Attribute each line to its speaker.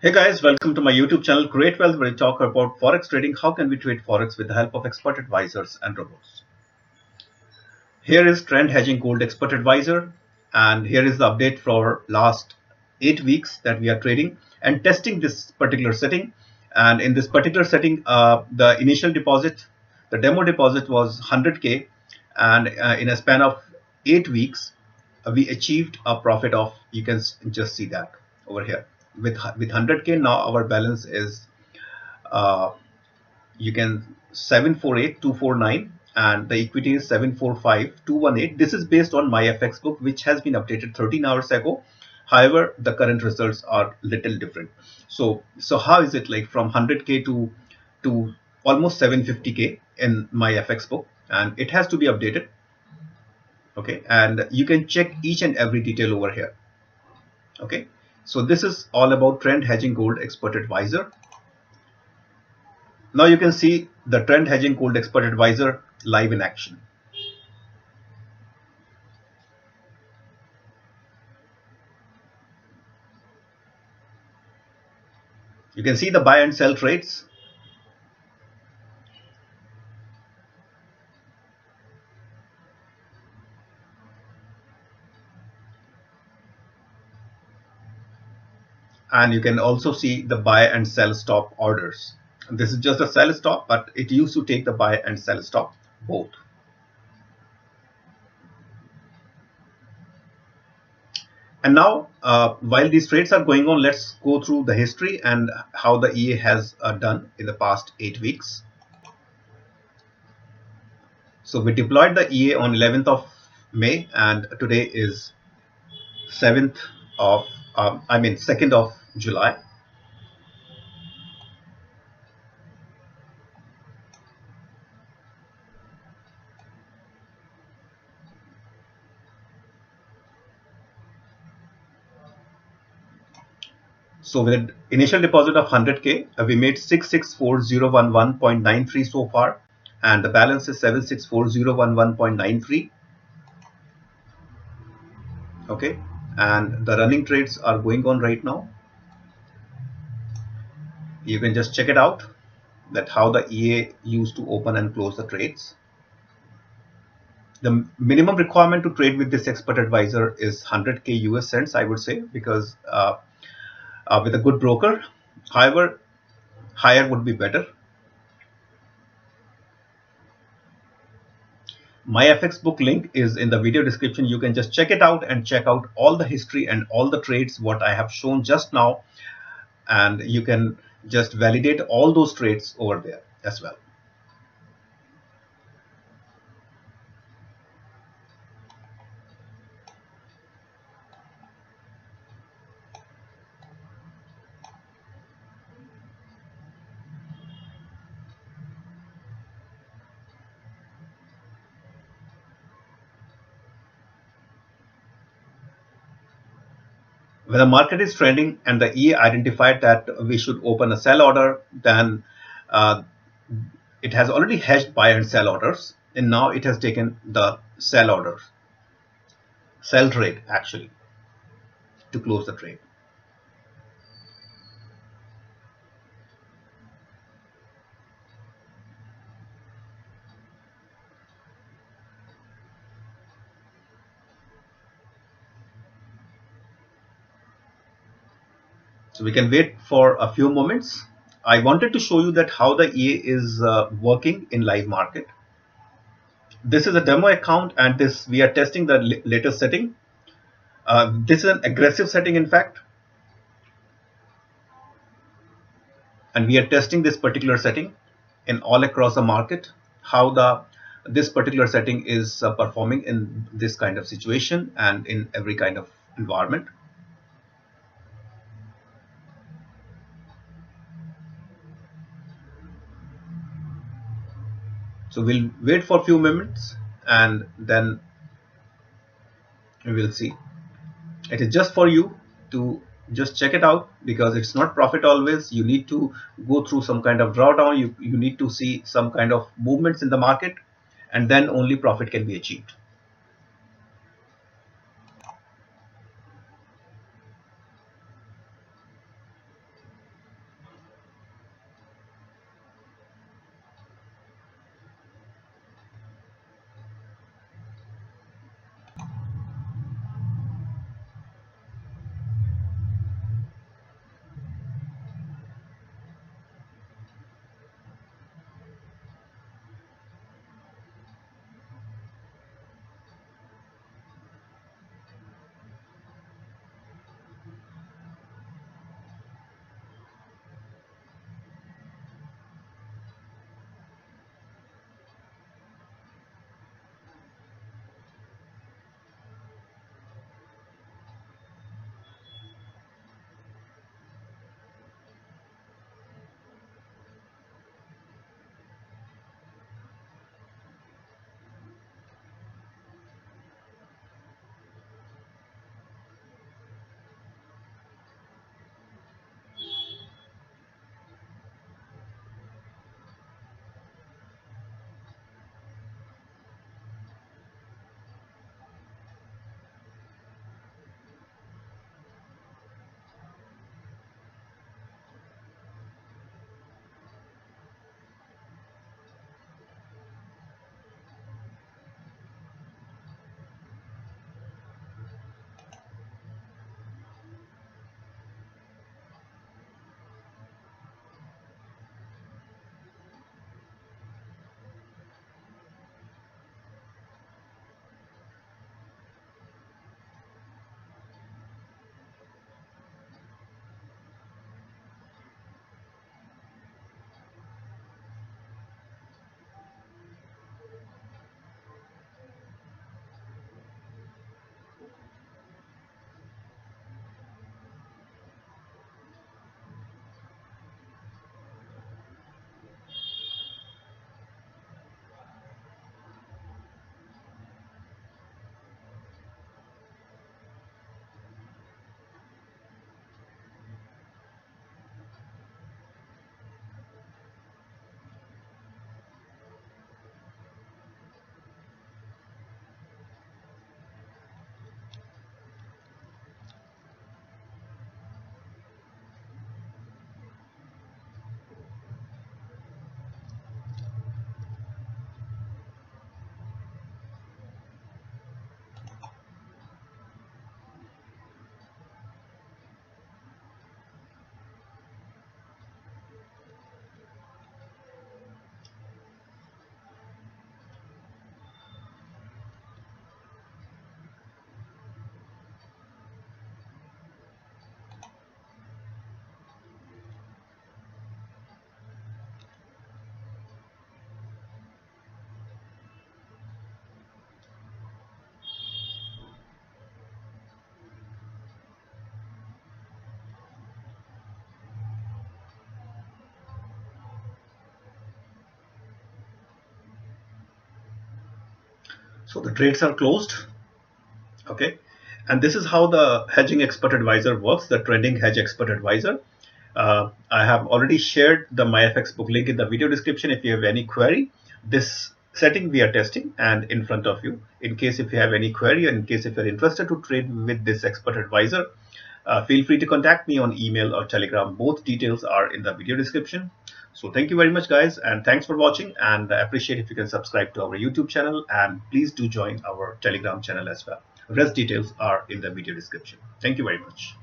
Speaker 1: Hey guys, welcome to my YouTube channel Create Wealth, where we talk about Forex trading. How can we trade Forex with the help of expert advisors and robots? Here is Trend Hedging Gold Expert Advisor, and here is the update for last 8 weeks that we are trading and testing this particular setting. And in this particular setting, the initial deposit, the demo deposit was 100K, and in a span of 8 weeks, we achieved a profit of, you can just see that over here. With 100K, now our balance is you can 748,249, and the equity is 745,218. This is based on Myfxbook, which has been updated 13 hours ago. However, the current results are little different. So how is it like from 100K to almost 750K in Myfxbook, and it has to be updated. Okay, and you can check each and every detail over here. Okay, so this is all about Trend Hedging Gold Expert Advisor. Now you can see the Trend Hedging Gold Expert Advisor live in action. You can see the buy and sell trades. And you can also see the buy and sell stop orders. This is just a sell stop, but it used to take the buy and sell stop both. And now, while these trades are going on, let's go through the history and how the EA has done in the past 8 weeks. So we deployed the EA on 11th of May, and today is 2nd of July. So with an initial deposit of 100K, we made 664,011.93 so far, and the balance is 764,011.93. Okay, and the running trades are going on right now. You can just check it out, that how the EA used to open and close the trades. The minimum requirement to trade with this expert advisor is 100K US cents, I would say, because with a good broker. However, higher would be better. Myfxbook link is in the video description. You can just check it out and check out all the history and all the trades what I have shown just now, and you can just validate all those trades over there as well. When the market is trending and the EA identified that we should open a sell order, then it has already hedged buy and sell orders, and now it has taken the sell order, sell trade actually, to close the trade. So we can wait for a few moments. I wanted to show you that how the EA is working in live market. This is a demo account, and this we are testing the latest setting. This is an aggressive setting, in fact, and we are testing this particular setting in all across the market, how this particular setting is performing in this kind of situation and in every kind of environment. So we'll wait for a few minutes and then we will see. It is just for you to just check it out, because it's not profit always. You need to go through some kind of drawdown. You need to see some kind of movements in the market, and then only profit can be achieved. So the trades are closed. Okay, and this is how the hedging expert advisor works, the trending hedge expert advisor. I have already shared the Myfxbook link in the video description. If you have any query, this setting we are testing and in front of you. In case if you have any query, and in case if you're interested to trade with this expert advisor, feel free to contact me on email or Telegram. Both details are in the video description. So thank you very much, guys, and thanks for watching. And I appreciate if you can subscribe to our YouTube channel, and please do join our Telegram channel as well. Rest details are in the video description. Thank you very much.